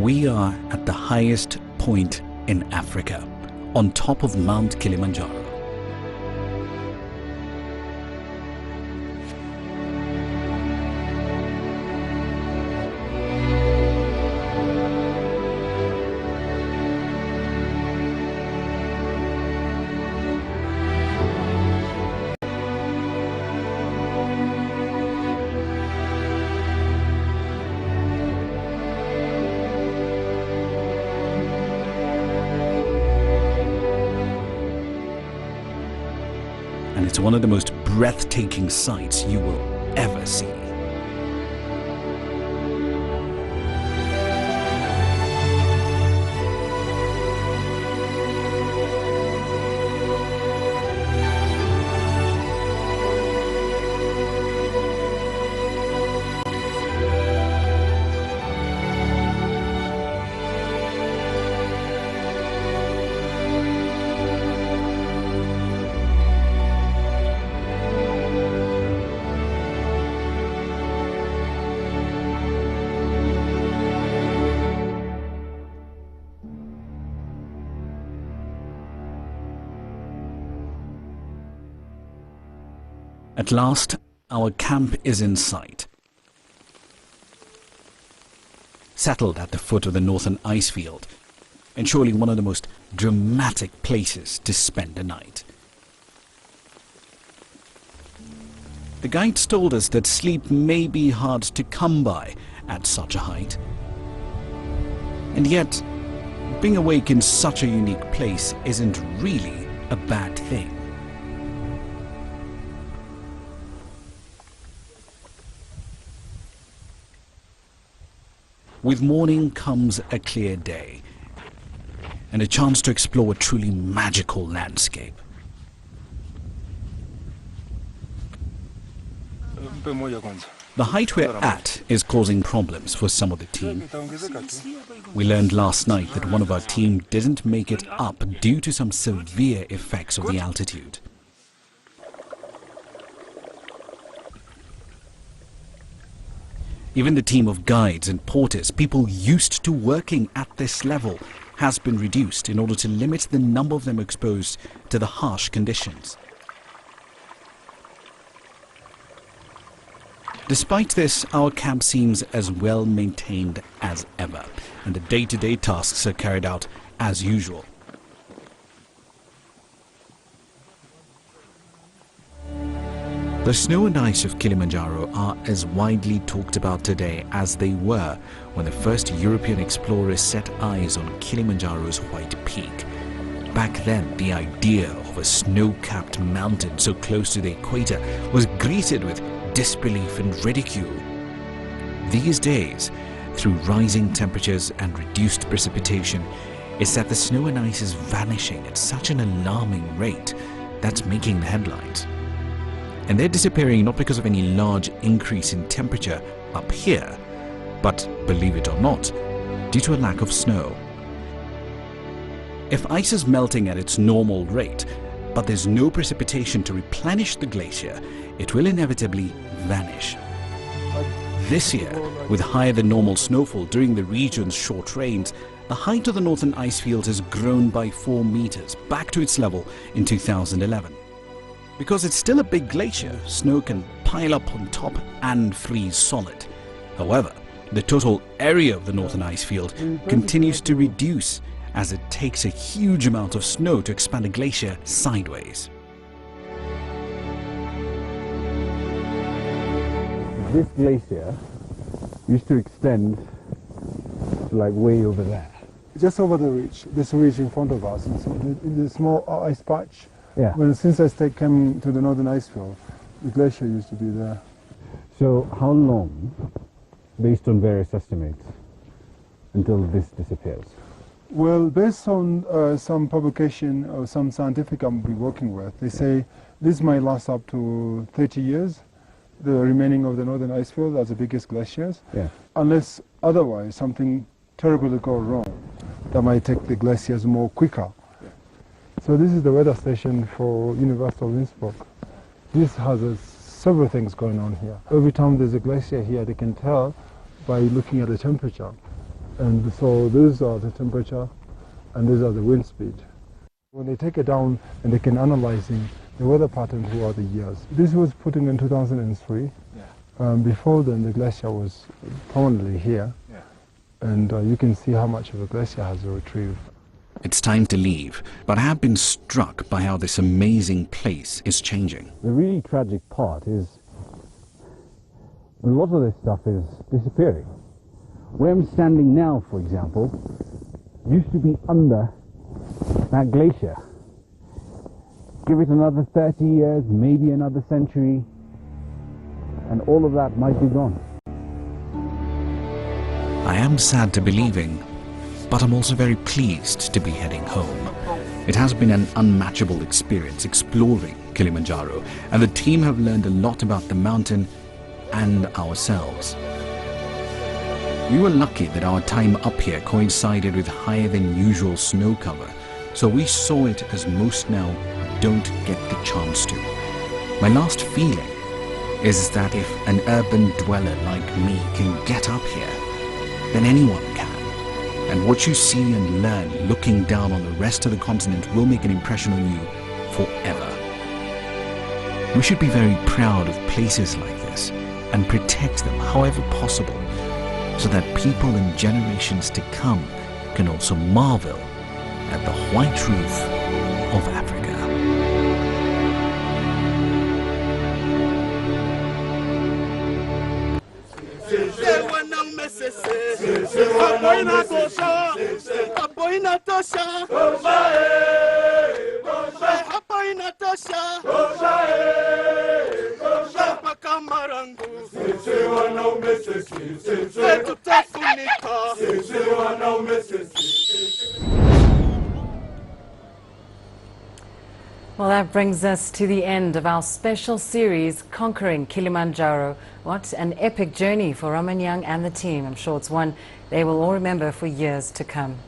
We are at the highest point in Africa, on top of Mount Kilimanjaro. And it's one of the most breathtaking sights you will ever see. At last, our camp is in sight. Settled at the foot of the northern ice field, and surely one of the most dramatic places to spend a night. The guides told us that sleep may be hard to come by at such a height. And yet, being awake in such a unique place isn't really a bad thing. With morning comes a clear day and a chance to explore a truly magical landscape. The height we're at is causing problems for some of the team. We learned last night that one of our team didn't make it up due to some severe effects of the altitude. Even the team of guides and porters, people used to working at this level, has been reduced in order to limit the number of them exposed to the harsh conditions. Despite this, our camp seems as well maintained as ever, and the day-to-day tasks are carried out as usual. The snow and ice of Kilimanjaro are as widely talked about today as they were when the first European explorers set eyes on Kilimanjaro's white peak. Back then, the idea of a snow-capped mountain so close to the equator was greeted with disbelief and ridicule. These days, through rising temperatures and reduced precipitation, it's that the snow and ice is vanishing at such an alarming rate that's making the headlines. And they're disappearing not because of any large increase in temperature up here, but, believe it or not, due to a lack of snow. If ice is melting at its normal rate, but there's no precipitation to replenish the glacier, it will inevitably vanish. This year, with higher than normal snowfall during the region's short rains, the height of the northern ice field has grown by 4 meters, back to its level in 2011. Because it's still a big glacier, snow can pile up on top and freeze solid. However, the total area of the northern ice field continues to reduce as it takes a huge amount of snow to expand a glacier sideways. This glacier used to extend to like way over there. Just over the ridge, this ridge in front of us, and so the small ice patch. Yeah. Since I came to the northern ice field, the glacier used to be there. So how long, based on various estimates, until this disappears? Well, based on some publication or some scientific I'm working with, they say this might last up to 30 years, the remaining of the northern ice field as the biggest glaciers, yeah. Unless otherwise something terrible will go wrong that might take the glaciers more quicker. So this is the weather station for University of Innsbruck. This has several things going on here. Every time there's a glacier here, they can tell by looking at the temperature. And so these are the temperature and these are the wind speed. When they take it down and they can analyzing the weather pattern throughout the years. This was put in 2003. Before then the glacier was permanently here. And you can see how much of a glacier has retrieved. It's time to leave, but I have been struck by how this amazing place is changing. The really tragic part is a lot of this stuff is disappearing. Where I'm standing now, for example, used to be under that glacier. Give it another 30 years, maybe another century, and all of that might be gone. I am sad to be leaving, but I'm also very pleased to be heading home. It has been an unmatchable experience exploring Kilimanjaro, and the team have learned a lot about the mountain and ourselves. We were lucky that our time up here coincided with higher than usual snow cover, so we saw it as most now don't get the chance to. My last feeling is that if an urban dweller like me can get up here, then anyone can. And what you see and learn looking down on the rest of the continent will make an impression on you forever. We should be very proud of places like this and protect them however possible, so that people in generations to come can also marvel at the white roof of Africa. Well, that brings us to the end of our special series, Conquering Kilimanjaro. What an epic journey for Ramanyang and the team. I'm sure it's one they will all remember for years to come.